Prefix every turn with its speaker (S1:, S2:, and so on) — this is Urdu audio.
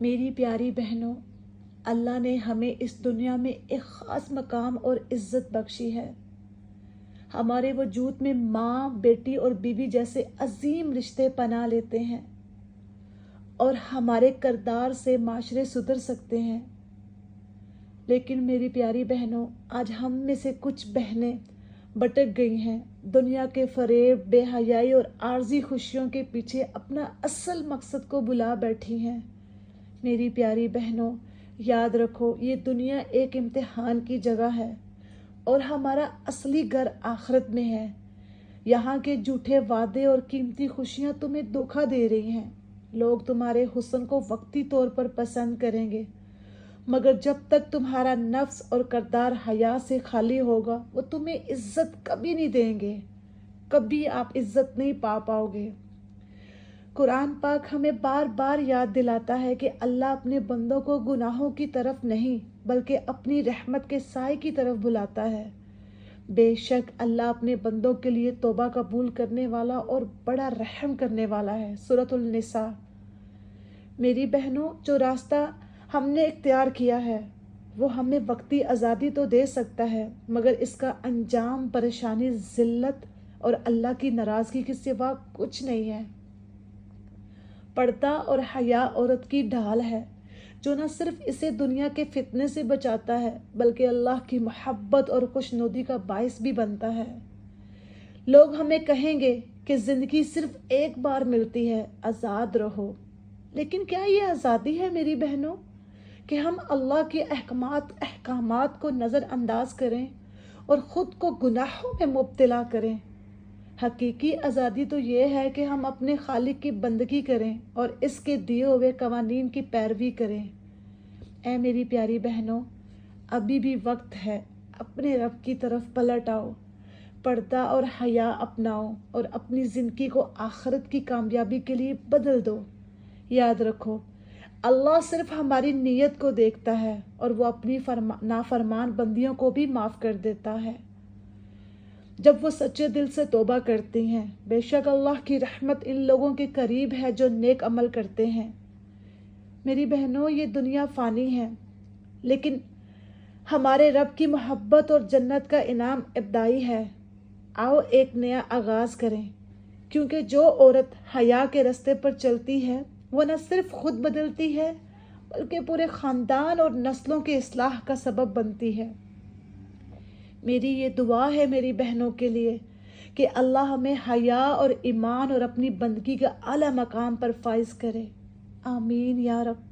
S1: میری پیاری بہنوں، اللہ نے ہمیں اس دنیا میں ایک خاص مقام اور عزت بخشی ہے۔ ہمارے وجود میں ماں، بیٹی اور بیوی جیسے عظیم رشتے پناہ لیتے ہیں اور ہمارے کردار سے معاشرے سدھر سکتے ہیں۔ لیکن میری پیاری بہنوں، آج ہم میں سے کچھ بہنیں بھٹک گئی ہیں، دنیا کے فریب، بے حیائی اور عارضی خوشیوں کے پیچھے اپنا اصل مقصد کو بھلا بیٹھی ہیں۔ میری پیاری بہنوں، یاد رکھو، یہ دنیا ایک امتحان کی جگہ ہے اور ہمارا اصلی گھر آخرت میں ہے۔ یہاں کے جھوٹے وعدے اور قیمتی خوشیاں تمہیں دھوکہ دے رہی ہیں۔ لوگ تمہارے حسن کو وقتی طور پر پسند کریں گے، مگر جب تک تمہارا نفس اور کردار حیا سے خالی ہوگا، وہ تمہیں عزت کبھی نہیں دیں گے، کبھی آپ عزت نہیں پا پاؤ گے۔ قرآن پاک ہمیں بار بار یاد دلاتا ہے کہ اللہ اپنے بندوں کو گناہوں کی طرف نہیں بلکہ اپنی رحمت کے سائے کی طرف بلاتا ہے۔ بے شک اللہ اپنے بندوں کے لیے توبہ قبول کرنے والا اور بڑا رحم کرنے والا ہے۔ سورۃ النساء۔ میری بہنوں، جو راستہ ہم نے اختیار کیا ہے وہ ہمیں وقتی آزادی تو دے سکتا ہے، مگر اس کا انجام پریشانی، ذلت اور اللہ کی ناراضگی کے سوا کچھ نہیں ہے۔ پردہ اور حیا عورت کی ڈھال ہے جو نہ صرف اسے دنیا کے فتنے سے بچاتا ہے بلکہ اللہ کی محبت اور خوشنودی کا باعث بھی بنتا ہے۔ لوگ ہمیں کہیں گے کہ زندگی صرف ایک بار ملتی ہے، آزاد رہو۔ لیکن کیا یہ آزادی ہے میری بہنوں کہ ہم اللہ کے احکامات کو نظر انداز کریں اور خود کو گناہوں میں مبتلا کریں؟ حقیقی آزادی تو یہ ہے کہ ہم اپنے خالق کی بندگی کریں اور اس کے دیے ہوئے قوانین کی پیروی کریں۔ اے میری پیاری بہنوں، ابھی بھی وقت ہے، اپنے رب کی طرف پلٹ آؤ، پردہ اور حیا اپناؤ اور اپنی زندگی کو آخرت کی کامیابی کے لیے بدل دو۔ یاد رکھو، اللہ صرف ہماری نیت کو دیکھتا ہے اور وہ اپنی نافرمان بندیوں کو بھی معاف کر دیتا ہے جب وہ سچے دل سے توبہ کرتی ہیں۔ بے شک اللہ کی رحمت ان لوگوں کے قریب ہے جو نیک عمل کرتے ہیں۔ میری بہنوں، یہ دنیا فانی ہے لیکن ہمارے رب کی محبت اور جنت کا انعام ابتدائی ہے۔ آؤ ایک نیا آغاز کریں، کیونکہ جو عورت حیا کے راستے پر چلتی ہے وہ نہ صرف خود بدلتی ہے بلکہ پورے خاندان اور نسلوں کی اصلاح کا سبب بنتی ہے۔ میری یہ دعا ہے میری بہنوں کے لیے کہ اللہ ہمیں حیا اور ایمان اور اپنی بندگی کا اعلیٰ مقام پر فائز کرے۔ آمین یا رب۔